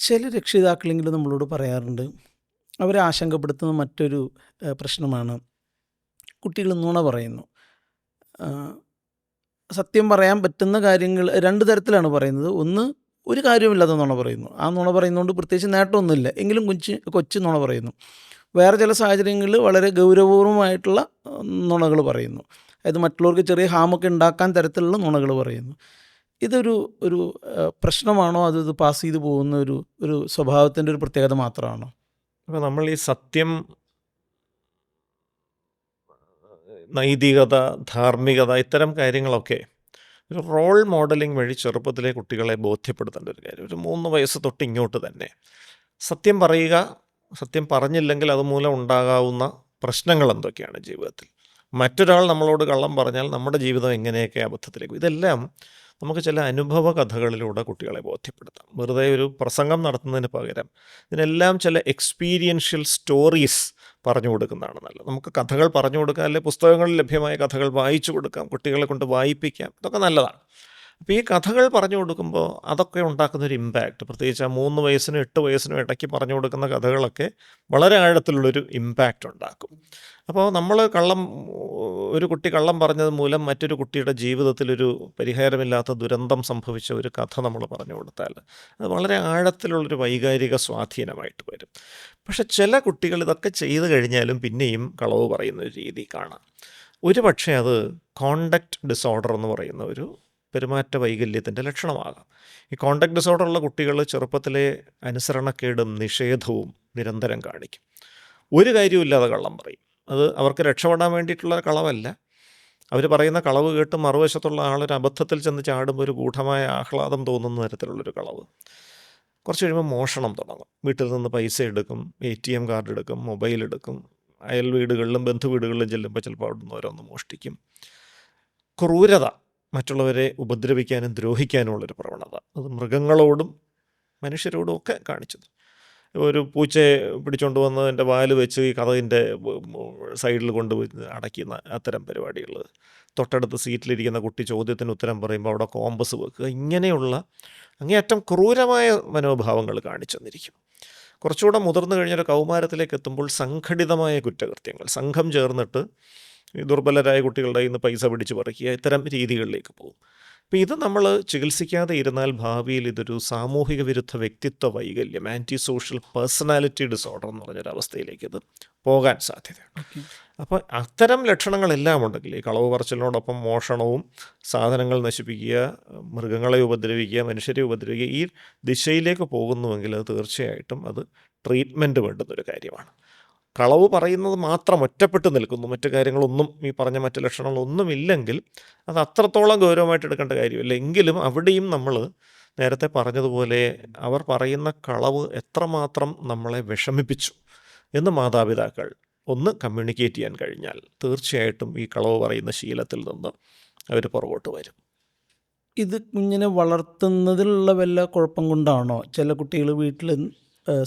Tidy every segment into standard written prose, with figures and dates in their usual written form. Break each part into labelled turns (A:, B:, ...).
A: ചില രക്ഷിതാക്കളെങ്കിലും നമ്മളോട് പറയാറുണ്ട്, അവരെ ആശങ്കപ്പെടുത്തുന്ന മറ്റൊരു പ്രശ്നമാണ് കുട്ടികൾ നുണ പറയുന്നു. ആ, സത്യം പറയാൻ പറ്റുന്ന കാര്യങ്ങൾ 2 തരത്തിലാണ് പറയുന്നത്. ഒന്ന്, ഒരു കാര്യവുമില്ലാത്ത നുണ പറയുന്നു. ആ നുണ പറയുന്നതുകൊണ്ട് പ്രത്യേകിച്ച് നേട്ടമൊന്നുമില്ല. എങ്കിലും കൊച്ച് നുണ പറയുന്നു. വേറെ ചില സാഹചര്യങ്ങളിൽ വളരെ ഗൗരവപൂർവമായിട്ടുള്ള നുണകൾ പറയുന്നു. അതായത് മറ്റുള്ളവർക്ക് ചെറിയ ഹാമൊക്കെ ഉണ്ടാക്കാൻ തരത്തിലുള്ള നുണകൾ പറയുന്നു. ഇതൊരു ഒരു പ്രശ്നമാണോ? അത് ഇത് പാസ് ചെയ്ത് പോകുന്ന ഒരു ഒരു സ്വഭാവത്തിൻ്റെ ഒരു പ്രത്യേകത മാത്രമാണോ?
B: അപ്പോൾ നമ്മൾ ഈ സത്യം, നൈതികത, ധാർമ്മികത ഇത്തരം കാര്യങ്ങളൊക്കെ ഒരു റോൾ മോഡലിംഗ് വഴി ചെറുപ്പത്തിലെ കുട്ടികളെ ബോധ്യപ്പെടുത്തേണ്ട ഒരു കാര്യം. ഒരു 3 വയസ്സ് തൊട്ട് ഇങ്ങോട്ട് തന്നെ സത്യം പറയുക, സത്യം പറഞ്ഞില്ലെങ്കിൽ അതുമൂലം ഉണ്ടാകാവുന്ന പ്രശ്നങ്ങൾ എന്തൊക്കെയാണ് ജീവിതത്തിൽ, മറ്റൊരാൾ നമ്മളോട് കള്ളം പറഞ്ഞാൽ നമ്മുടെ ജീവിതം എങ്ങനെയൊക്കെ അബദ്ധത്തിലേക്ക്, ഇതെല്ലാം നമുക്ക് ചില അനുഭവ കഥകളിലൂടെ കുട്ടികളെ ബോധ്യപ്പെടുത്താം. വെറുതെ ഒരു പ്രസംഗം നടത്തുന്നതിന് പകരം ഇതിനെല്ലാം ചില എക്സ്പീരിയൻഷ്യൽ സ്റ്റോറീസ് പറഞ്ഞു കൊടുക്കുന്നതാണ് നല്ലത്. നമുക്ക് കഥകൾ പറഞ്ഞു കൊടുക്കാം, അല്ലെങ്കിൽ പുസ്തകങ്ങളിൽ ലഭ്യമായ കഥകൾ വായിച്ചു കൊടുക്കാം, കുട്ടികളെ കൊണ്ട് വായിപ്പിക്കാം, ഇതൊക്കെ നല്ലതാണ്. അപ്പോൾ ഈ കഥകൾ പറഞ്ഞു കൊടുക്കുമ്പോൾ അതൊക്കെ ഉണ്ടാക്കുന്നൊരു ഇമ്പാക്റ്റ്, പ്രത്യേകിച്ച് ആ 3 വയസ്സിനും 8 വയസ്സിനും ഇടയ്ക്ക് പറഞ്ഞു കൊടുക്കുന്ന കഥകളൊക്കെ വളരെ ആഴത്തിലുള്ളൊരു ഇമ്പാക്റ്റ് ഉണ്ടാക്കും. അപ്പോൾ നമ്മൾ ഒരു കുട്ടി കള്ളം പറഞ്ഞത് മൂലം മറ്റൊരു കുട്ടിയുടെ ജീവിതത്തിലൊരു പരിഹാരമില്ലാത്ത ദുരന്തം സംഭവിച്ച ഒരു കഥ നമ്മൾ പറഞ്ഞു കൊടുത്താൽ അത് വളരെ ആഴത്തിലുള്ളൊരു വൈകാരിക സ്വാധീനമായിട്ട് വരും. പക്ഷെ ചില കുട്ടികൾ ഇതൊക്കെ ചെയ്തു കഴിഞ്ഞാലും പിന്നെയും കളവ് പറയുന്ന ഒരു രീതി കാണാം. ഒരു പക്ഷേ അത് കോണ്ടക്റ്റ് ഡിസോർഡർ എന്ന് പറയുന്ന ഒരു പെരുമാറ്റ വൈകല്യത്തിൻ്റെ ലക്ഷണമാകാം. ഈ കോണ്ടക്റ്റ് ഡിസോർഡർ ഉള്ള കുട്ടികൾ ചെറുപ്പത്തിലെ അനുസരണക്കേടും നിഷേധവും നിരന്തരം കാണിക്കും. ഒരു കാര്യമില്ലാതെ കള്ളം പറയും. അത് അവർക്ക് രക്ഷപ്പെടാൻ വേണ്ടിയിട്ടുള്ള കളവല്ല. അവർ പറയുന്ന കളവ് കേട്ട് മറുവശത്തുള്ള ആളൊരു അബദ്ധത്തിൽ ചെന്ന് ചാടുമ്പോൾ ഒരു ഗൂഢമായ ആഹ്ലാദം തോന്നുന്ന തരത്തിലുള്ളൊരു കളവ്. കുറച്ച് കഴിയുമ്പോൾ മോഷണം തുടങ്ങും. വീട്ടിൽ നിന്ന് പൈസ എടുക്കും, ATM കാർഡ് എടുക്കും, മൊബൈൽ എടുക്കും, അയൽ വീടുകളിലും ബന്ധു വീടുകളിലും ചെല്ലുമ്പോൾ ചിലപ്പോൾ അവിടെ നിന്ന് ഓരോന്ന് മോഷ്ടിക്കും. ക്രൂരത, മറ്റുള്ളവരെ ഉപദ്രവിക്കാനും ദ്രോഹിക്കാനുമുള്ളൊരു പ്രവണത, അത് മൃഗങ്ങളോടും മനുഷ്യരോടും ഒക്കെ കാണിച്ചത്. ഒരു പൂച്ചയെ പിടിച്ചുകൊണ്ട് വന്ന് എൻ്റെ വാല് വെച്ച് ഈ കതകിൻ്റെ സൈഡിൽ കൊണ്ടുപോയി അടയ്ക്കുന്ന അത്തരം പരിപാടികൾ, തൊട്ടടുത്ത് സീറ്റിലിരിക്കുന്ന കുട്ടി ചോദ്യത്തിന് ഉത്തരം പറയുമ്പോൾ അവിടെ കോമ്പസ് വെക്കുക, ഇങ്ങനെയുള്ള അങ്ങേയറ്റം ക്രൂരമായ മനോഭാവങ്ങൾ കാണിച്ചു തന്നിരിക്കും. കുറച്ചുകൂടെ മുതിർന്നു കഴിഞ്ഞൊരു കൗമാരത്തിലേക്ക് എത്തുമ്പോൾ സംഘടിതമായ കുറ്റകൃത്യങ്ങൾ, സംഘം ചേർന്നിട്ട് ഈ ദുർബലരായ കുട്ടികളുടെ കയ്യിൽ നിന്ന് പൈസ പിടിച്ച് പറിക്കുക, ഇത്തരം രീതികളിലേക്ക് പോകും. അപ്പോൾ ഇത് നമ്മൾ ചികിത്സിക്കാതെ ഇരുന്നാൽ ഭാവിയിൽ ഇതൊരു സാമൂഹിക വിരുദ്ധ വ്യക്തിത്വ വൈകല്യം, ആൻറ്റി സോഷ്യൽ പേഴ്സണാലിറ്റി ഡിസോർഡർ എന്ന് പറഞ്ഞൊരവസ്ഥയിലേക്ക് ഇത് പോകാൻ സാധ്യതയുണ്ട്. അപ്പോൾ അത്തരം ലക്ഷണങ്ങളെല്ലാം ഉണ്ടെങ്കിൽ ഈ കളവ് പറച്ചിലിനോടൊപ്പം മോഷണവും, സാധനങ്ങൾ നശിപ്പിക്കുക, മൃഗങ്ങളെ ഉപദ്രവിക്കുക, മനുഷ്യരെ ഉപദ്രവിക്കുക, ഈ ദിശയിലേക്ക് പോകുന്നുവെങ്കിൽ അത് തീർച്ചയായിട്ടും അത് ട്രീറ്റ്മെൻറ്റ് വേണ്ടുന്നൊരു കാര്യമാണ്. കളവ് പറയുന്നത് മാത്രം ഒറ്റപ്പെട്ട് നിൽക്കുന്നു, മറ്റു കാര്യങ്ങളൊന്നും ഈ പറഞ്ഞ മറ്റു ലക്ഷണങ്ങളൊന്നും ഇല്ലെങ്കിൽ അത് അത്രത്തോളം ഗൗരവമായിട്ട് എടുക്കേണ്ട കാര്യമില്ല. എങ്കിലും അവിടെയും നമ്മൾ നേരത്തെ പറഞ്ഞതുപോലെ അവർ പറയുന്ന കളവ് എത്രമാത്രം നമ്മളെ വിഷമിപ്പിച്ചു എന്ന് മാതാപിതാക്കൾ ഒന്ന് കമ്മ്യൂണിക്കേറ്റ് ചെയ്യാൻ കഴിഞ്ഞാൽ തീർച്ചയായിട്ടും ഈ കളവ് പറയുന്ന ശീലത്തിൽ നിന്ന് അവർ പുറകോട്ട് വരും.
A: ഇത് കുഞ്ഞിനെ വളർത്തുന്നതിലുള്ള വല്ല കുഴപ്പം കൊണ്ടാണോ ചില കുട്ടികൾ വീട്ടിൽ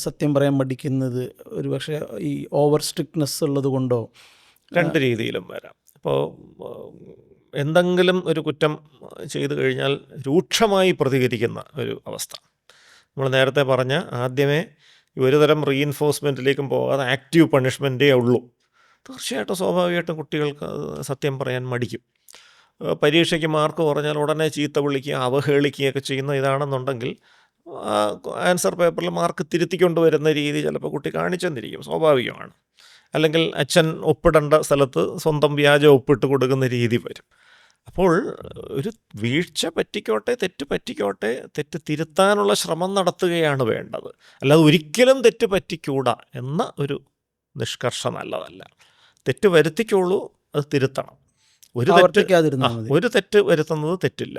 A: സത്യം പറയാൻ മടിക്കുന്നത്? ഒരു പക്ഷേ ഈ ഓവർ സ്ട്രിക്ട്നെസ് ഉള്ളത് കൊണ്ടോ?
B: 2 രീതിയിലും വരാം. ഇപ്പോൾ എന്തെങ്കിലും ഒരു കുറ്റം ചെയ്തു കഴിഞ്ഞാൽ രൂക്ഷമായി പ്രതികരിക്കുന്ന ഒരു അവസ്ഥ. നമ്മൾ നേരത്തെ പറഞ്ഞ ആദ്യമേ ഒരു തരം റീഇൻഫോഴ്സ്മെൻറ്റിലേക്കും പോകാതെ ആക്റ്റീവ് പണിഷ്മെൻറ്റേ ഉള്ളൂ. തീർച്ചയായിട്ടും സ്വാഭാവികമായിട്ടും കുട്ടികൾക്ക് സത്യം പറയാൻ മടിക്കും. പരീക്ഷയ്ക്ക് മാർക്ക് കുറഞ്ഞാൽ ഉടനെ ചീത്ത വിളിക്കുക, അവഹേളിക്കുകയൊക്കെ ചെയ്യുന്ന ഇതാണെന്നുണ്ടെങ്കിൽ ആൻസർ പേപ്പറിൽ മാർക്ക് തിരുത്തിക്കൊണ്ട് വരുന്ന രീതി ചിലപ്പോൾ കുട്ടി കാണിച്ചെന്നിരിക്കും, സ്വാഭാവികമാണ്. അല്ലെങ്കിൽ അച്ഛൻ ഒപ്പിടേണ്ട സ്ഥലത്ത് സ്വന്തം വ്യാജ ഒപ്പിട്ട് കൊടുക്കുന്ന രീതി വരും. അപ്പോൾ ഒരു വീഴ്ച പറ്റിക്കോട്ടെ, തെറ്റ് പറ്റിക്കോട്ടെ, തെറ്റ് തിരുത്താനുള്ള ശ്രമം നടത്തുകയാണ് വേണ്ടത്. അല്ലാതെ ഒരിക്കലും തെറ്റ് പറ്റിക്കൂടാ എന്ന ഒരു നിഷ്കർഷ നല്ലതല്ല. തെറ്റ് വരുത്തിക്കോളൂ, അത് തിരുത്തണം. ഒരു തെറ്റ് വരുത്തുന്നത് തെറ്റില്ല,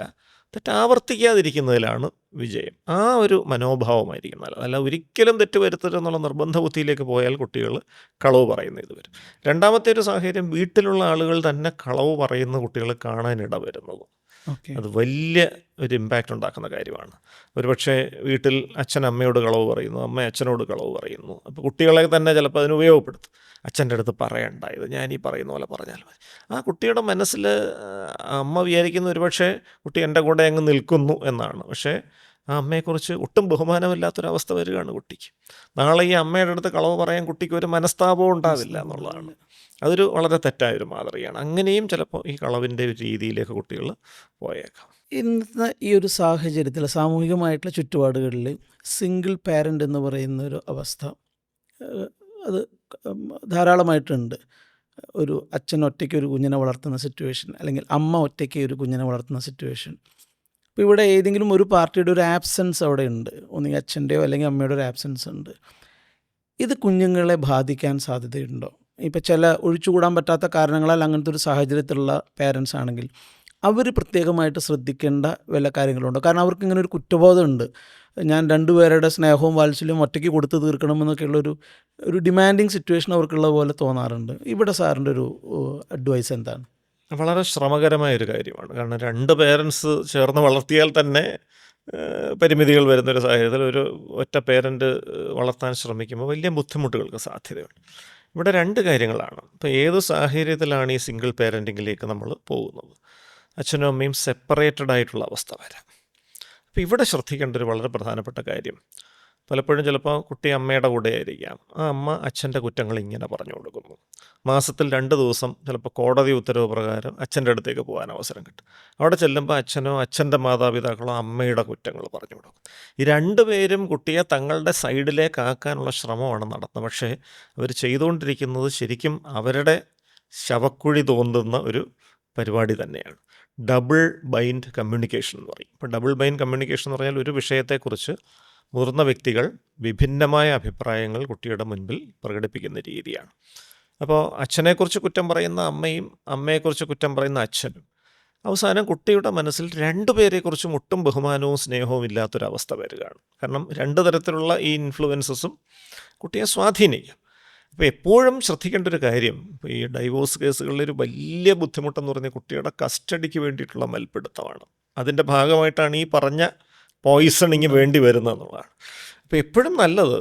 B: തെറ്റ് ആവർത്തിക്കാതിരിക്കുന്നതിലാണ് വിജയം. ആ ഒരു മനോഭാവമായിരിക്കും നല്ലത്. അല്ല ഒരിക്കലും തെറ്റ് വരുത്തരുതെന്നുള്ള നിർബന്ധ ബുദ്ധിയിലേക്ക് പോയാൽ കുട്ടികൾ കളവ് പറയുന്ന ഇത് വരും. രണ്ടാമത്തെ ഒരു സാഹചര്യം, വീട്ടിലുള്ള ആളുകൾ തന്നെ കളവ് പറയുന്ന കുട്ടികൾ കാണാനിട വരുന്നത്. അത് വലിയ ഒരു ഇമ്പാക്റ്റ് ഉണ്ടാക്കുന്ന കാര്യമാണ്. ഒരുപക്ഷെ വീട്ടിൽ അച്ഛൻ അമ്മയോട് കളവ് പറയുന്നു, അമ്മ അച്ഛനോട് കളവ് പറയുന്നു. അപ്പോൾ കുട്ടികളെ തന്നെ ചിലപ്പോൾ അതിന് ഉപയോഗപ്പെടുത്തും. അച്ഛൻ്റെ അടുത്ത് പറയണ്ട, ഇത് ഞാൻ ഈ പറയുന്ന പോലെ പറഞ്ഞാൽ മതി. ആ കുട്ടിയുടെ മനസ്സിൽ അമ്മ വിചാരിക്കുന്ന ഒരുപക്ഷെ കുട്ടി എൻ്റെ കൂടെ അങ്ങ് നിൽക്കുന്നു എന്നാണ്. പക്ഷേ ആ അമ്മയെക്കുറിച്ച് ഒട്ടും ബഹുമാനമില്ലാത്തൊരവസ്ഥ വരികയാണ് കുട്ടിക്ക്. നാളെ ഈ അമ്മയുടെ അടുത്ത് കളവ് പറയാൻ കുട്ടിക്ക് ഒരു മനസ്താപവും ഉണ്ടാവില്ല എന്നുള്ളതാണ്. അതൊരു വളരെ തെറ്റായൊരു മാതൃകയാണ്. അങ്ങനെയും ചിലപ്പോൾ ഈ കളവിൻ്റെ ഒരു രീതിയിലേക്ക് കുട്ടികൾ പോയേക്കാം.
A: ഇന്നത്തെ ഈ ഒരു സാഹചര്യത്തിൽ സാമൂഹികമായിട്ടുള്ള ചുറ്റുപാടുകളിൽ സിംഗിൾ പാരൻ്റ് എന്ന് പറയുന്ന ഒരു അവസ്ഥ അത് ധാരാളമായിട്ടുണ്ട്. ഒരു അച്ഛൻ ഒറ്റയ്ക്ക് ഒരു കുഞ്ഞിനെ വളർത്തുന്ന സിറ്റുവേഷൻ, അല്ലെങ്കിൽ അമ്മ ഒറ്റയ്ക്ക് ഒരു കുഞ്ഞിനെ വളർത്തുന്ന സിറ്റുവേഷൻ. അപ്പോൾ ഇവിടെ ഏതെങ്കിലും ഒരു പാർട്ടിയുടെ ഒരു ആബ്സെൻസ് അവിടെ ഉണ്ട്, ഒന്നുകിൽ അച്ഛൻ്റെയോ അല്ലെങ്കിൽ അമ്മയുടെ ഒരു ആബ്സെൻസ് ഉണ്ട്. ഇത് കുഞ്ഞുങ്ങളെ ബാധിക്കാൻ സാധ്യതയുണ്ടോ? ഇപ്പോൾ ചില ഒഴിച്ചുകൂടാൻ പറ്റാത്ത കാരണങ്ങളാൽ അങ്ങനത്തെ ഒരു സാഹചര്യത്തിലുള്ള പേരൻസ് ആണെങ്കിൽ അവർ പ്രത്യേകമായിട്ട് ശ്രദ്ധിക്കേണ്ട വല്ല കാര്യങ്ങളുണ്ടോ? കാരണം അവർക്ക് ഇങ്ങനെ ഒരു കുറ്റബോധമുണ്ട്, ഞാൻ രണ്ടുപേരുടെ സ്നേഹവും വാത്സല്യവും ഒറ്റയ്ക്ക് കൊടുത്ത് തീർക്കണമെന്നൊക്കെയുള്ളൊരു ഡിമാൻഡിങ് സിറ്റുവേഷൻ അവർക്കുള്ള പോലെ തോന്നാറുണ്ട്. ഇവിടെ സാറിൻ്റെ ഒരു അഡ്വൈസ് എന്താണ്?
B: വളരെ ശ്രമകരമായൊരു കാര്യമാണ്. കാരണം 2 പേരൻസ് ചേർന്ന് വളർത്തിയാൽ തന്നെ പരിമിതികൾ വരുന്നൊരു സാഹചര്യത്തിൽ ഒരു ഒറ്റ പേരൻ്റ് വളർത്താൻ ശ്രമിക്കുമ്പോൾ വലിയ ബുദ്ധിമുട്ടുകൾക്ക് സാധ്യതയുണ്ട്. ഇവിടെ 2 കാര്യങ്ങളാണ്. ഇപ്പോൾ ഏത് സാഹചര്യത്തിലാണ് ഈ സിംഗിൾ പേരൻറ്റിങ്ങിലേക്ക് നമ്മൾ പോകുന്നത്? അച്ഛനും അമ്മയും സെപ്പറേറ്റഡ് ആയിട്ടുള്ള അവസ്ഥ വരാം. അപ്പോൾ ഇവിടെ ശ്രദ്ധിക്കേണ്ട ഒരു വളരെ പ്രധാനപ്പെട്ട കാര്യം, പലപ്പോഴും ചിലപ്പോൾ കുട്ടി അമ്മയുടെ കൂടെ ആയിരിക്കാം, ആ അമ്മ അച്ഛൻ്റെ കുറ്റങ്ങൾ ഇങ്ങനെ പറഞ്ഞു കൊടുക്കുന്നു. മാസത്തിൽ 2 ദിവസം ചിലപ്പോൾ കോടതി ഉത്തരവ് പ്രകാരം അച്ഛൻ്റെ അടുത്തേക്ക് പോകാൻ അവസരം കിട്ടും. അവിടെ ചെല്ലുമ്പോൾ അച്ഛനോ അച്ഛൻ്റെ മാതാപിതാക്കളോ അമ്മയുടെ കുറ്റങ്ങൾ പറഞ്ഞു കൊടുക്കും. ഈ 2 പേരും കുട്ടിയെ തങ്ങളുടെ സൈഡിലേക്ക് ആക്കാനുള്ള ശ്രമമാണ് നടത്തുന്നത്. പക്ഷേ അവർ ചെയ്തുകൊണ്ടിരിക്കുന്നത് ശരിക്കും അവരുടെ ശവക്കുഴി തോന്നുന്ന ഒരു പരിപാടി തന്നെയാണ്. ഡബിൾ ബൈൻഡ് കമ്മ്യൂണിക്കേഷൻ എന്ന് പറയും. ഇപ്പോൾ ഡബിൾ ബൈൻഡ് കമ്മ്യൂണിക്കേഷൻ എന്ന് പറഞ്ഞാൽ ഒരു വിഷയത്തെക്കുറിച്ച് മുതിർന്ന വ്യക്തികൾ വിഭിന്നമായ അഭിപ്രായങ്ങൾ കുട്ടിയുടെ മുൻപിൽ പ്രകടിപ്പിക്കുന്ന രീതിയാണ്. അപ്പോൾ അച്ഛനെക്കുറിച്ച് കുറ്റം പറയുന്ന അമ്മയും അമ്മയെക്കുറിച്ച് കുറ്റം പറയുന്ന അച്ഛനും, അവസാനം കുട്ടിയുടെ മനസ്സിൽ 2 പേരെക്കുറിച്ചും ഒട്ടും ബഹുമാനവും സ്നേഹവും ഇല്ലാത്തൊരവസ്ഥ വരികയാണ്. കാരണം 2 തരത്തിലുള്ള ഈ ഇൻഫ്ലുവൻസസും കുട്ടിയെ സ്വാധീനിക്കും. അപ്പോൾ എപ്പോഴും ശ്രദ്ധിക്കേണ്ട ഒരു കാര്യം, ഇപ്പോൾ ഈ ഡൈവോഴ്സ് കേസുകളിലൊരു വലിയ ബുദ്ധിമുട്ടെന്ന് പറഞ്ഞാൽ കുട്ടിയുടെ കസ്റ്റഡിക്ക് വേണ്ടിയിട്ടുള്ള മൽപ്പിടുത്തമാണ്. അതിൻ്റെ ഭാഗമായിട്ടാണ് ഈ പറഞ്ഞ പോയിസണിങ് വേണ്ടി വരുന്നതെന്നുള്ളതാണ്. അപ്പോൾ എപ്പോഴും നല്ലത്,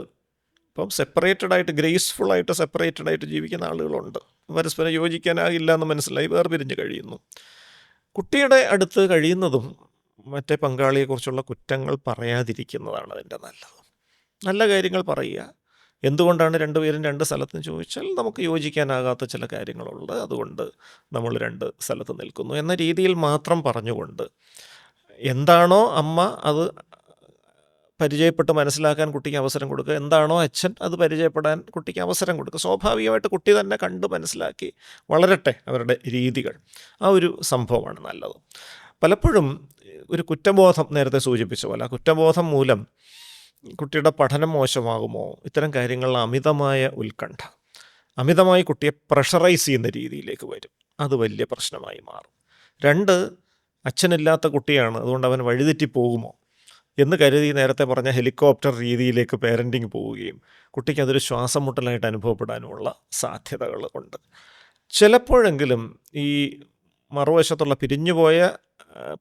B: ഇപ്പം സെപ്പറേറ്റഡായിട്ട് ഗ്രേസ്ഫുള്ളായിട്ട് സെപ്പറേറ്റഡായിട്ട് ജീവിക്കുന്ന ആളുകളുണ്ട്, പരസ്പരം യോജിക്കാനാകില്ല എന്ന് മനസ്സിലായി വേർപിരിഞ്ഞ് കഴിയുന്നു. കുട്ടിയുടെ അടുത്ത് കഴിയുന്നതും മറ്റേ പങ്കാളിയെക്കുറിച്ചുള്ള കുറ്റങ്ങൾ പറയാതിരിക്കുന്നതാണ് അതിൻ്റെ നല്ലത്. നല്ല കാര്യങ്ങൾ പറയുക. എന്തുകൊണ്ടാണ് 2 പേരും 2 സ്ഥലത്തും ചോദിച്ചാൽ നമുക്ക് യോജിക്കാനാകാത്ത ചില കാര്യങ്ങളുണ്ട്, അതുകൊണ്ട് നമ്മൾ 2 സ്ഥലത്ത് നിൽക്കുന്നു എന്ന രീതിയിൽ മാത്രം പറഞ്ഞുകൊണ്ട്, എന്താണോ അമ്മ അത് പരിചയപ്പെട്ട് മനസ്സിലാക്കാൻ കുട്ടിക്ക് അവസരം കൊടുക്കുക, എന്താണോ അച്ഛൻ അത് പരിചയപ്പെടാൻ കുട്ടിക്ക് അവസരം കൊടുക്കുക. സ്വാഭാവികമായിട്ട് കുട്ടി തന്നെ കണ്ട് മനസ്സിലാക്കി വളരട്ടെ അവരുടെ രീതികൾ. ആ ഒരു സംഭവമാണ് നല്ലത്. പലപ്പോഴും ഒരു കുറ്റബോധം, നേരത്തെ സൂചിപ്പിച്ച പോലെ ആ കുറ്റബോധം മൂലം കുട്ടിയുടെ പഠനം മോശമാകുമോ, ഇത്തരം കാര്യങ്ങളിൽ അമിതമായ ഉത്കണ്ഠ, അമിതമായി കുട്ടിയെ പ്രഷറൈസ് ചെയ്യുന്ന രീതിയിലേക്ക് വരും. അത് വലിയ പ്രശ്നമായി മാറും. 2, അച്ഛനില്ലാത്ത കുട്ടിയാണ്, അതുകൊണ്ട് അവൻ വഴിതെറ്റി പോകുമോ എന്ന് കരുതി നേരത്തെ പറഞ്ഞ ഹെലികോപ്റ്റർ രീതിയിലേക്ക് പേരൻറ്റിങ് പോവുകയും കുട്ടിക്ക് അതൊരു ശ്വാസം മുട്ടലായിട്ട് അനുഭവപ്പെടാനുമുള്ള സാധ്യതകൾ ഉണ്ട്. ചിലപ്പോഴെങ്കിലും ഈ മറുവശത്തുള്ള പിരിഞ്ഞുപോയ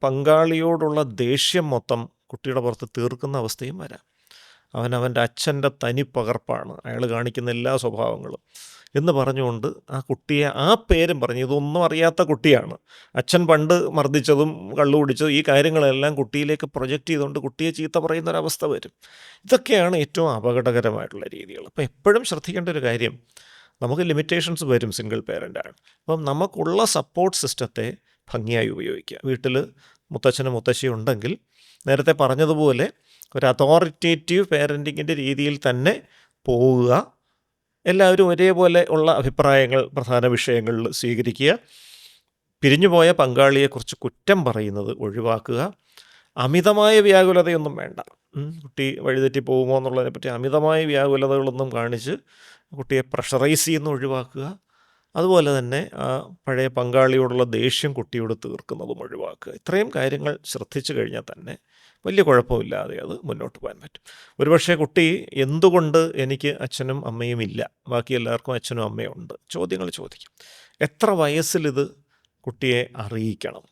B: പങ്കാളിയോടുള്ള ദേഷ്യം മൊത്തം കുട്ടിയുടെ പുറത്ത് തീർക്കുന്ന അവസ്ഥയും വരാം. അവൻ്റെ അച്ഛൻ്റെ തനിപ്പകർപ്പാണ്, അയാൾ കാണിക്കുന്ന എല്ലാ സ്വഭാവങ്ങളും എന്ന് പറഞ്ഞുകൊണ്ട് ആ കുട്ടിയെ ആ പേരും പറഞ്ഞ്, ഇതൊന്നും അറിയാത്ത കുട്ടിയാണ്, അച്ഛൻ പണ്ട് മർദ്ദിച്ചതും കള്ളു കുടിച്ചതും ഈ കാര്യങ്ങളെല്ലാം കുട്ടിയിലേക്ക് പ്രൊജക്റ്റ് ചെയ്തുകൊണ്ട് കുട്ടിയെ ചീത്ത പറയുന്നൊരവസ്ഥ വരും. ഇതൊക്കെയാണ് ഏറ്റവും അപകടകരമായിട്ടുള്ള രീതികൾ. അപ്പോൾ എപ്പോഴും ശ്രദ്ധിക്കേണ്ട ഒരു കാര്യം, നമുക്ക് ലിമിറ്റേഷൻസ് വരും, സിംഗിൾ പേരൻ്റാണ്. അപ്പം നമുക്കുള്ള സപ്പോർട്ട് സിസ്റ്റത്തെ ഭംഗിയായി ഉപയോഗിക്കുക. വീട്ടിൽ മുത്തച്ഛനും മുത്തശ്ശിയും ഉണ്ടെങ്കിൽ നേരത്തെ പറഞ്ഞതുപോലെ ഒരു അതോറിറ്റേറ്റീവ് പേരൻറ്റിങ്ങിൻ്റെ രീതിയിൽ തന്നെ പോവുക. എല്ലാവരും ഒരേപോലെ ഉള്ള അഭിപ്രായങ്ങൾ പ്രധാന വിഷയങ്ങളിൽ സ്വീകരിക്കുക. പിരിഞ്ഞുപോയ പങ്കാളിയെക്കുറിച്ച് കുറ്റം പറയുന്നത് ഒഴിവാക്കുക. അമിതമായ വ്യാകുലതയൊന്നും വേണ്ട. കുട്ടി വഴിതെറ്റി പോകുമോ എന്നുള്ളതിനെപ്പറ്റി അമിതമായ വ്യാകുലതകളൊന്നും കാണിച്ച് കുട്ടിയെ പ്രഷറൈസ് ചെയ്യുന്ന ഒഴിവാക്കുക. അതുപോലെ തന്നെ പഴയ പങ്കാളിയോടുള്ള ദേഷ്യം കുട്ടിയോട് തീർക്കുന്നതും ഒഴിവാക്കുക. ഇത്രയും കാര്യങ്ങൾ ശ്രദ്ധിച്ചു കഴിഞ്ഞാൽ തന്നെ വലിയ കുഴപ്പമില്ലാതെ അത് മുന്നോട്ട് പോകാൻ പറ്റും. ഒരുപക്ഷെ കുട്ടി എന്തുകൊണ്ട് എനിക്ക് അച്ഛനും അമ്മയും ഇല്ല, ബാക്കി എല്ലാവർക്കും അച്ഛനും അമ്മയും ഉണ്ട്, ചോദ്യങ്ങൾ ചോദിക്കും. എത്ര വയസ്സിലിത് കുട്ടിയെ അറിയിക്കണം?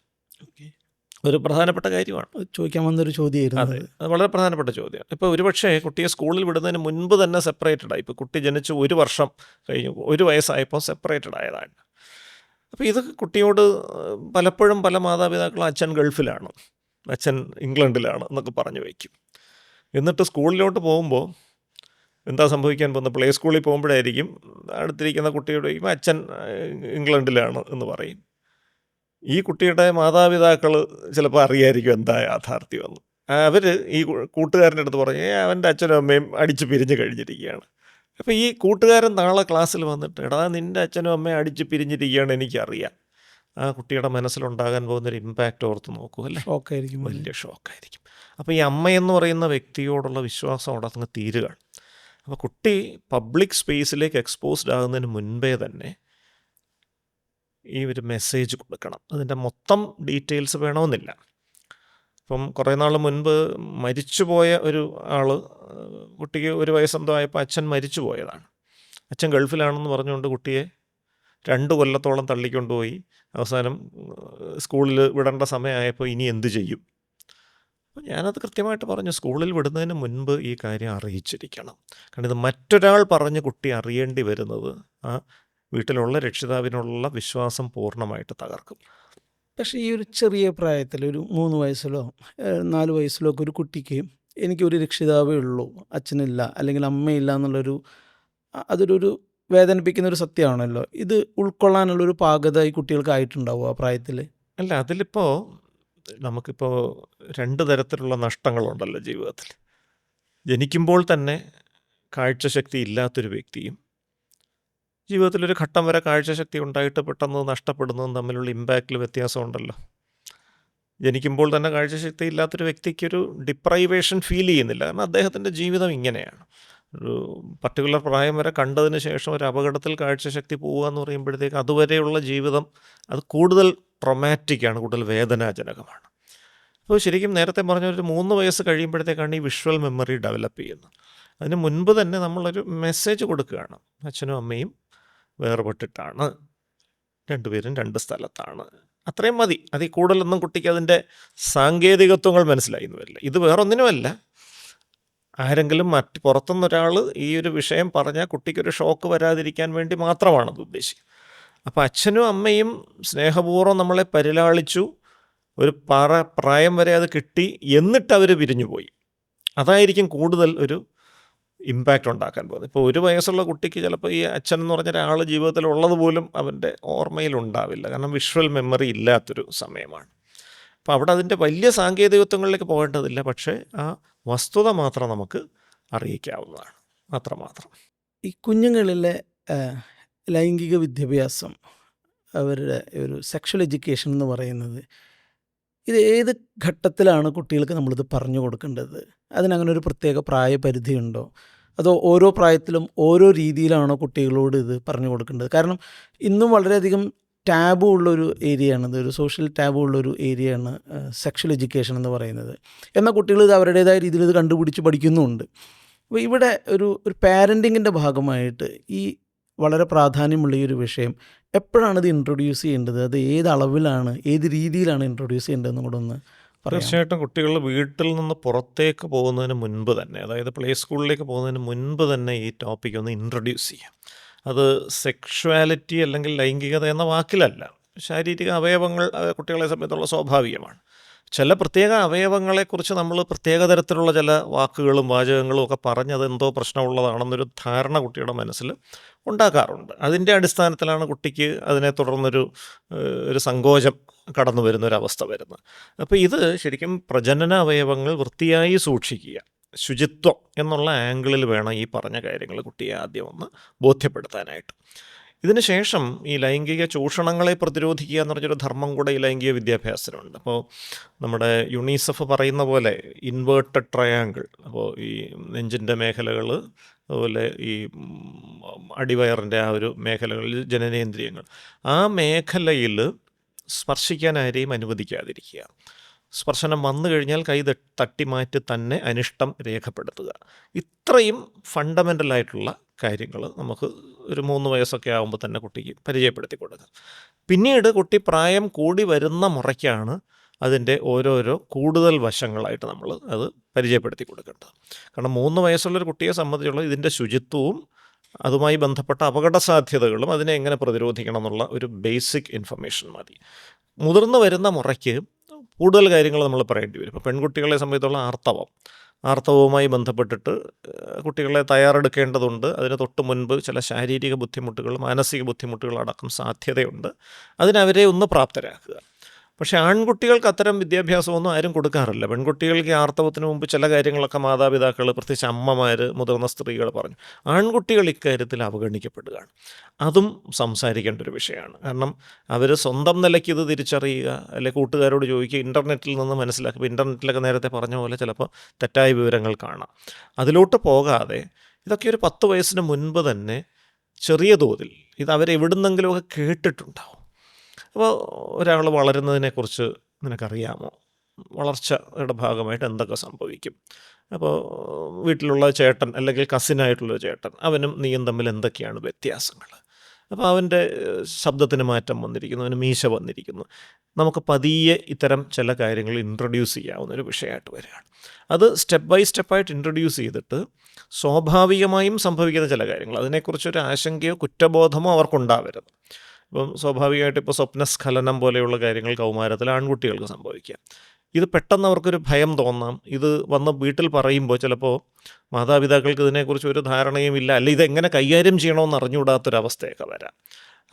B: ഒരു പ്രധാനപ്പെട്ട കാര്യമാണ്.
A: ചോദിക്കാൻ വന്നൊരു ചോദ്യമായിരുന്നു.
B: അതെ, അത് വളരെ പ്രധാനപ്പെട്ട ചോദ്യമാണ്. ഇപ്പോൾ ഒരുപക്ഷെ കുട്ടിയെ സ്കൂളിൽ വിടുന്നതിന് മുൻപ് തന്നെ സെപ്പറേറ്റഡായി. ഇപ്പോൾ കുട്ടി ജനിച്ച് 1 വർഷം കഴിഞ്ഞു, 1 വയസ്സായപ്പോൾ സെപ്പറേറ്റഡ് ആയതാണ്. അപ്പോൾ ഇത് കുട്ടിയോട് പലപ്പോഴും പല മാതാപിതാക്കളും അച്ഛൻ ഗൾഫിലാണ്, അച്ഛൻ ഇംഗ്ലണ്ടിലാണ് എന്നൊക്കെ പറഞ്ഞു വയ്ക്കും. എന്നിട്ട് സ്കൂളിലോട്ട് പോകുമ്പോൾ എന്താ സംഭവിക്കാൻ പോകുന്നത്? പ്ലേ സ്കൂളിൽ പോകുമ്പോഴായിരിക്കും അടുത്തിരിക്കുന്ന കുട്ടിയോട് ചോദിക്കുമ്പോൾ അച്ഛൻ ഇംഗ്ലണ്ടിലാണ് എന്ന് പറയും. ഈ കുട്ടിയുടെ മാതാപിതാക്കൾ ചിലപ്പോൾ അറിയായിരിക്കും എന്താ യാഥാർത്ഥ്യമെന്ന്. അവർ ഈ കൂട്ടുകാരൻ്റെ അടുത്ത് പറഞ്ഞു അവൻ്റെ അച്ഛനും അമ്മയും അടിച്ച് പിരിഞ്ഞ് കഴിഞ്ഞിരിക്കുകയാണ്. അപ്പോൾ ഈ കൂട്ടുകാരൻ നാളെ ക്ലാസ്സിൽ വന്നിട്ട് എടാ നിൻ്റെ അച്ഛനും അമ്മയും അടിച്ച് പിരിഞ്ഞിരിക്കുകയാണ് എനിക്കറിയാം. ആ കുട്ടിയുടെ മനസ്സിലുണ്ടാകാൻ പോകുന്നൊരു ഇമ്പാക്റ്റ് ഓർത്ത് നോക്കൂ അല്ലേ?
A: ഷോക്കായിരിക്കും.
B: വലിയ ഷോക്കായിരിക്കും. അപ്പോൾ ഈ അമ്മയെന്ന് പറയുന്ന വ്യക്തിയോടുള്ള വിശ്വാസം അവിടെ അങ്ങ് തീരുകയാണ്. അപ്പോൾ കുട്ടി പബ്ലിക് സ്പേസിലേക്ക് എക്സ്പോസ്ഡ് ആകുന്നതിന് മുൻപേ തന്നെ ഈ ഒരു മെസ്സേജ് കൊടുക്കണം. അതിൻ്റെ മൊത്തം ഡീറ്റെയിൽസ് വേണമെന്നില്ല. ഇപ്പം കുറേ നാൾ മുൻപ് മരിച്ചുപോയ ഒരു ആൾ, കുട്ടിക്ക് 1 വയസ്സെന്തോ ആയപ്പോൾ അച്ഛൻ മരിച്ചു പോയതാണ്. അച്ഛൻ ഗൾഫിലാണെന്ന് പറഞ്ഞുകൊണ്ട് കുട്ടിയെ 2 കൊല്ലത്തോളം തള്ളിക്കൊണ്ടുപോയി. അവസാനം സ്കൂളിൽ വിടേണ്ട സമയമായപ്പോൾ ഇനി എന്ത് ചെയ്യും? അപ്പോൾ ഞാനത് കൃത്യമായിട്ട് പറഞ്ഞു, സ്കൂളിൽ വിടുന്നതിന് മുൻപ് ഈ കാര്യം അറിയിച്ചിരിക്കണം. കാരണം ഇത് മറ്റൊരാൾ പറഞ്ഞ് കുട്ടി അറിയേണ്ടി വരുന്നത് ആ വീട്ടിലുള്ള രക്ഷിതാവിനുള്ള വിശ്വാസം പൂർണ്ണമായിട്ട് തകർക്കും.
A: പക്ഷേ ഈ ഒരു ചെറിയ പ്രായത്തിൽ ഒരു 3 വയസ്സിലോ 4 വയസ്സിലോ ഒക്കെ ഒരു കുട്ടിക്ക് എനിക്കൊരു രക്ഷിതാവേ ഉള്ളൂ, അച്ഛനില്ല അല്ലെങ്കിൽ അമ്മയില്ല എന്നുള്ളൊരു അതൊരു വേദനിപ്പിക്കുന്ന ഒരു സത്യമാണല്ലോ. ഇത് ഉൾക്കൊള്ളാനുള്ളൊരു പാകത ഈ കുട്ടികൾക്കായിട്ടുണ്ടാവുമോ ആ പ്രായത്തിൽ?
B: അല്ല, അതിലിപ്പോൾ നമുക്കിപ്പോൾ 2 തരത്തിലുള്ള നഷ്ടങ്ങളുണ്ടല്ലോ ജീവിതത്തിൽ. ജനിക്കുമ്പോൾ തന്നെ കാഴ്ചശക്തി ഇല്ലാത്തൊരു വ്യക്തിയും ജീവിതത്തിലൊരു ഘട്ടം വരെ കാഴ്ചശക്തി ഉണ്ടായിട്ട് പെട്ടെന്ന് നഷ്ടപ്പെടുന്നതും തമ്മിലുള്ള ഇമ്പാക്റ്റിൽ വ്യത്യാസമുണ്ടല്ലോ. ജനിക്കുമ്പോൾ തന്നെ കാഴ്ചശക്തി ഇല്ലാത്തൊരു വ്യക്തിക്കൊരു ഡിപ്രൈവേഷൻ ഫീൽ ചെയ്യുന്നില്ല. കാരണം അദ്ദേഹത്തിൻ്റെ ജീവിതം ഇങ്ങനെയാണ്. ഒരു പർട്ടിക്കുലർ പ്രായം വരെ കണ്ടതിന് ശേഷം ഒരു അപകടത്തിൽ കാഴ്ചശക്തി പോവുക എന്ന് പറയുമ്പോഴത്തേക്ക് അതുവരെയുള്ള ജീവിതം അത് കൂടുതൽ ട്രൊമാറ്റിക്കാണ്, കൂടുതൽ വേദനാജനകമാണ്. അപ്പോൾ ശരിക്കും നേരത്തെ പറഞ്ഞ ഒരു 3 വയസ്സ് കഴിയുമ്പോഴത്തേക്കാണ് ഈ വിഷ്വൽ മെമ്മറി ഡെവലപ്പ് ചെയ്യുന്നത്. അതിന് മുൻപ് തന്നെ നമ്മളൊരു മെസ്സേജ് കൊടുക്കുകയാണ്, അച്ഛനും അമ്മയും വേർപെട്ടിട്ടാണ്, 2 പേരും 2 സ്ഥലത്താണ്. അത്രയും മതി. അതിൽ കൂടുതലൊന്നും കുട്ടിക്ക് അതിൻ്റെ സാങ്കേതികത്വങ്ങൾ മനസ്സിലായിന്ന് വരില്ല. ഇത് വേറൊന്നിനുമല്ല, ആരെങ്കിലും പുറത്തുനിന്നൊരാൾ ഈ ഒരു വിഷയം പറഞ്ഞാൽ കുട്ടിക്കൊരു ഷോക്ക് വരാതിരിക്കാൻ വേണ്ടി മാത്രമാണത് ഉദ്ദേശിക്കുന്നത്. അപ്പോൾ അച്ഛനും അമ്മയും സ്നേഹപൂർവ്വം നമ്മളെ പരിലാളിച്ചു, ഒരു പ്രായം വരെ അത് കിട്ടി, എന്നിട്ട് അവർ പിരിഞ്ഞുപോയി. അതായിരിക്കും കൂടുതൽ ഒരു ഇമ്പാക്റ്റ് ഉണ്ടാക്കാൻ പോകുന്നത്. ഇപ്പോൾ 1 വയസ്സുള്ള കുട്ടിക്ക് ചിലപ്പോൾ ഈ അച്ഛൻ എന്ന് പറഞ്ഞ ഒരാൾ ജീവിതത്തിൽ ഉള്ളത് പോലും അവൻ്റെ ഓർമ്മയിലുണ്ടാവില്ല. കാരണം വിഷ്വൽ മെമ്മറി ഇല്ലാത്തൊരു സമയമാണ്. അപ്പോൾ അവിടെ അതിൻ്റെ വലിയ സാങ്കേതികത്വങ്ങളിലേക്ക് പോകേണ്ടതില്ല. പക്ഷേ ആ വസ്തുത മാത്രം നമുക്ക് അറിയിക്കാവുന്നതാണ്, അത്രമാത്രം.
A: ഈ കുഞ്ഞുങ്ങളിലെ ലൈംഗിക വിദ്യാഭ്യാസം, അവരുടെ ഒരു സെക്ഷൽ എഡ്യൂക്കേഷൻ എന്ന് പറയുന്നത്, ഇത് ഏത് ഘട്ടത്തിലാണ് കുട്ടികൾക്ക് നമ്മളിത് പറഞ്ഞു കൊടുക്കേണ്ടത്? അതിനങ്ങനെ ഒരു പ്രത്യേക പ്രായപരിധിയുണ്ടോ? അതോ ഓരോ പ്രായത്തിലും ഓരോ രീതിയിലാണോ കുട്ടികളോട് ഇത് പറഞ്ഞു കൊടുക്കേണ്ടത്? കാരണം ഇന്നും വളരെയധികം ടാബു ഉള്ളൊരു ഏരിയയാണിത്, ഒരു സോഷ്യൽ ടാബു ഉള്ളൊരു ഏരിയയാണ് സെക്ഷൽ എഡ്യൂക്കേഷൻ എന്ന് പറയുന്നത്. എന്നാൽ കുട്ടികൾ ഇത് അവരുടേതായ രീതിയിൽ ഇത് കണ്ടുപിടിച്ച് പഠിക്കുന്നുമുണ്ട്. അപ്പോൾ ഇവിടെ ഒരു പാരൻറ്റിങ്ങിൻ്റെ ഭാഗമായിട്ട് ഈ വളരെ പ്രാധാന്യമുള്ള ഈ ഒരു വിഷയം എപ്പോഴാണ് ഇത് ഇൻട്രൊഡ്യൂസ് ചെയ്യേണ്ടത്? അത് ഏത് അളവിലാണ്, ഏത് രീതിയിലാണ് ഇൻട്രൊഡ്യൂസ് ചെയ്യേണ്ടതെന്നും കൂടെ ഒന്ന് പറയാം.
B: തീർച്ചയായിട്ടും കുട്ടികൾ വീട്ടിൽ നിന്ന് പുറത്തേക്ക് പോകുന്നതിന് മുൻപ് തന്നെ, അതായത് പ്ലേ സ്കൂളിലേക്ക് പോകുന്നതിന് മുൻപ് തന്നെ ഈ ടോപ്പിക് ഒന്ന് ഇൻട്രൊഡ്യൂസ് ചെയ്യാം. അത് സെക്ഷുവാലിറ്റി അല്ലെങ്കിൽ ലൈംഗികത എന്ന വാക്കിലല്ല, ശാരീരിക അവയവങ്ങൾ കുട്ടികളെ സംബന്ധിച്ചുള്ള സ്വാഭാവികമാണ്. ചില പ്രത്യേക അവയവങ്ങളെക്കുറിച്ച് നമ്മൾ പ്രത്യേക തരത്തിലുള്ള ചില വാക്കുകളും വാചകങ്ങളും ഒക്കെ പറഞ്ഞത് എന്തോ പ്രശ്നമുള്ളതാണെന്നൊരു ധാരണ കുട്ടിയുടെ മനസ്സിൽ ഉണ്ടാക്കാറുണ്ട്. അതിൻ്റെ അടിസ്ഥാനത്തിലാണ് കുട്ടിക്ക് അതിനെ തുടർന്നൊരു സങ്കോചം കടന്നു വരുന്നൊരവസ്ഥ വരുന്നത്. അപ്പോൾ ഇത് ശരിക്കും പ്രജനന അവയവങ്ങൾ വൃത്തിയായി സൂക്ഷിക്കുക, ശുചിത്വം എന്നുള്ള ആംഗിളിൽ വേണം ഈ പറഞ്ഞ കാര്യങ്ങൾ കുട്ടിയെ ആദ്യം ഒന്ന് ബോധ്യപ്പെടുത്താനായിട്ട്. ഇതിന് ശേഷം ഈ ലൈംഗിക ചൂഷണങ്ങളെ പ്രതിരോധിക്കുക എന്ന് പറഞ്ഞൊരു ധർമ്മം കൂടെ ഈ ലൈംഗിക വിദ്യാഭ്യാസത്തിനുണ്ട്. അപ്പോൾ നമ്മുടെ യുണിസെഫ് പറയുന്ന പോലെ ഇൻവേർട്ടഡ് ട്രയാങ്കിൾ, അപ്പോൾ ഈ നെഞ്ചിൻ്റെ മേഖലകൾ, അതുപോലെ ഈ അടിവയറിൻ്റെ ആ ഒരു മേഖലകളിൽ ജനനേന്ദ്രിയങ്ങൾ, ആ മേഖലയിൽ സ്പർശിക്കാൻ ആരെയും അനുവദിക്കാതിരിക്കുക. സ്പർശനം വന്നു കഴിഞ്ഞാൽ കൈ തട്ടി മാറ്റി തന്നെ അനിഷ്ടം രേഖപ്പെടുത്തുക. ഇത്രയും ഫണ്ടമെൻ്റലായിട്ടുള്ള കാര്യങ്ങൾ നമുക്ക് ഒരു 3 വയസ്സൊക്കെ ആകുമ്പോൾ തന്നെ കുട്ടിക്ക് പരിചയപ്പെടുത്തി കൊടുക്കുക. പിന്നീട് കുട്ടി പ്രായം കൂടി വരുന്ന മുറയ്ക്കാണ് അതിൻ്റെ ഓരോരോ കൂടുതൽ വശങ്ങളായിട്ട് നമ്മൾ അത് പരിചയപ്പെടുത്തി കൊടുക്കേണ്ടത്. കാരണം 3 വയസ്സുള്ളൊരു കുട്ടിയെ സംബന്ധിച്ചുള്ള ഇതിൻ്റെ ശുചിത്വവും അതുമായി ബന്ധപ്പെട്ട അപകട സാധ്യതകളും അതിനെ എങ്ങനെ പ്രതിരോധിക്കണം എന്നുള്ള ഒരു ബേസിക് ഇൻഫർമേഷൻ മതി. മുതിർന്നു വരുന്ന മുറയ്ക്ക് കൂടുതൽ കാര്യങ്ങൾ നമ്മൾ പറയേണ്ടി വരും. ഇപ്പോൾ പെൺകുട്ടികളെ സംബന്ധിച്ചുള്ള ആർത്തവം, ആർത്തവവുമായി ബന്ധപ്പെട്ടിട്ട് കുട്ടികളെ തയ്യാറെടുക്കേണ്ടതുണ്ട്. അതിന് തൊട്ട് മുൻപ് ചില ശാരീരിക ബുദ്ധിമുട്ടുകൾ, മാനസിക ബുദ്ധിമുട്ടുകളടക്കം സാധ്യതയുണ്ട്. അതിനവരെ ഒന്ന് പ്രാപ്തരാക്കുക. പക്ഷേ ആൺകുട്ടികൾക്ക് അത്തരം വിദ്യാഭ്യാസമൊന്നും ആരും കൊടുക്കാറില്ല. പെൺകുട്ടികൾക്ക് ഈ ആർത്തവത്തിന് മുമ്പ് ചില കാര്യങ്ങളൊക്കെ മാതാപിതാക്കൾ, പ്രത്യേകിച്ച് അമ്മമാർ, മുതിർന്ന സ്ത്രീകൾ പറഞ്ഞു. ആൺകുട്ടികൾ ഇക്കാര്യത്തിൽ അവഗണിക്കപ്പെടുകയാണ്. അതും സംസാരിക്കേണ്ട ഒരു വിഷയമാണ്. കാരണം അവർ സ്വന്തം നിലയ്ക്ക് ഇത് തിരിച്ചറിയുക, അല്ലെങ്കിൽ കൂട്ടുകാരോട് ചോദിക്കുക, ഇൻ്റർനെറ്റിൽ നിന്ന് മനസ്സിലാക്കുക. ഇൻ്റർനെറ്റിലൊക്കെ നേരത്തെ പറഞ്ഞ പോലെ ചിലപ്പോൾ തെറ്റായ വിവരങ്ങൾ കാണാം. അതിലോട്ട് പോകാതെ ഇതൊക്കെ ഒരു 10 വയസ്സിന് മുൻപ് തന്നെ ചെറിയ തോതിൽ ഇത് അവരെവിടുന്നെങ്കിലുമൊക്കെ കേട്ടിട്ടുണ്ടാവും. അപ്പോൾ ഒരാൾ വളരുന്നതിനെക്കുറിച്ച് നിനക്കറിയാമോ? വളർച്ചയുടെ ഭാഗമായിട്ട് എന്തൊക്കെ സംഭവിക്കും? അപ്പോൾ വീട്ടിലുള്ള ചേട്ടൻ അല്ലെങ്കിൽ കസിനായിട്ടുള്ള ചേട്ടൻ, അവനും നീയും തമ്മിൽ എന്തൊക്കെയാണ് വ്യത്യാസങ്ങൾ? അപ്പോൾ അവൻ്റെ ശബ്ദത്തിന് മാറ്റം വന്നിരിക്കുന്നു, അവന് മീശ വന്നിരിക്കുന്നു. നമുക്ക് പതിയെ ഇത്തരം ചില കാര്യങ്ങൾ ഇൻട്രൊഡ്യൂസ് ചെയ്യാവുന്നൊരു വിഷയമായിട്ട് വരികയാണ്. അത് സ്റ്റെപ്പ് ബൈ സ്റ്റെപ്പായിട്ട് ഇൻട്രൊഡ്യൂസ് ചെയ്തിട്ട് സ്വാഭാവികമായും സംഭവിക്കുന്ന ചില കാര്യങ്ങൾ, അതിനെക്കുറിച്ചൊരു ആശങ്കയോ കുറ്റബോധമോ അവർക്കുണ്ടാവരുത്. ഇപ്പം സ്വാഭാവികമായിട്ട് ഇപ്പോൾ സ്വപ്നസ്ഖലനം പോലെയുള്ള കാര്യങ്ങൾ കൗമാരത്തിൽ ആൺകുട്ടികൾക്ക് സംഭവിക്കാം. ഇത് പെട്ടെന്ന് അവർക്കൊരു ഭയം തോന്നാം. ഇത് വന്ന് വീട്ടിൽ പറയുമ്പോൾ ചിലപ്പോൾ മാതാപിതാക്കൾക്ക് ഇതിനെക്കുറിച്ച് ഒരു ധാരണയും ഇല്ല, അല്ലെങ്കിൽ ഇതെങ്ങനെ കൈകാര്യം ചെയ്യണമെന്ന് അറിഞ്ഞുകൂടാത്തൊരവസ്ഥയൊക്കെ വരാം.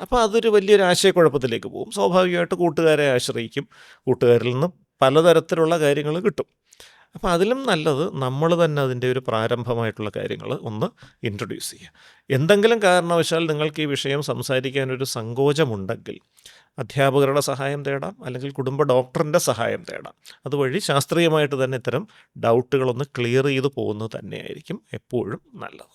B: അപ്പോൾ അതൊരു വലിയൊരു ആശയക്കുഴപ്പത്തിലേക്ക് പോകും. സ്വാഭാവികമായിട്ട് കൂട്ടുകാരെ ആശ്രയിക്കും. കൂട്ടുകാരിൽ നിന്ന് പലതരത്തിലുള്ള കാര്യങ്ങൾ കിട്ടും. അപ്പോൾ അതിലും നല്ലത് നമ്മൾ തന്നെ അതിൻ്റെ ഒരു പ്രാരംഭമായിട്ടുള്ള കാര്യങ്ങൾ ഒന്ന് ഇൻട്രൊഡ്യൂസ് ചെയ്യുക. എന്തെങ്കിലും കാരണവശാൽ നിങ്ങൾക്ക് ഈ വിഷയം സംസാരിക്കാനൊരു സങ്കോചമുണ്ടെങ്കിൽ അധ്യാപകരുടെ സഹായം തേടാം, അല്ലെങ്കിൽ കുടുംബ ഡോക്ടറിൻ്റെ സഹായം തേടാം. അതുവഴി ശാസ്ത്രീയമായിട്ട് തന്നെ ഇത്തരം ഡൗട്ടുകളൊന്ന് ക്ലിയർ ചെയ്ത് പോകുന്നത് തന്നെയായിരിക്കും എപ്പോഴും നല്ലത്.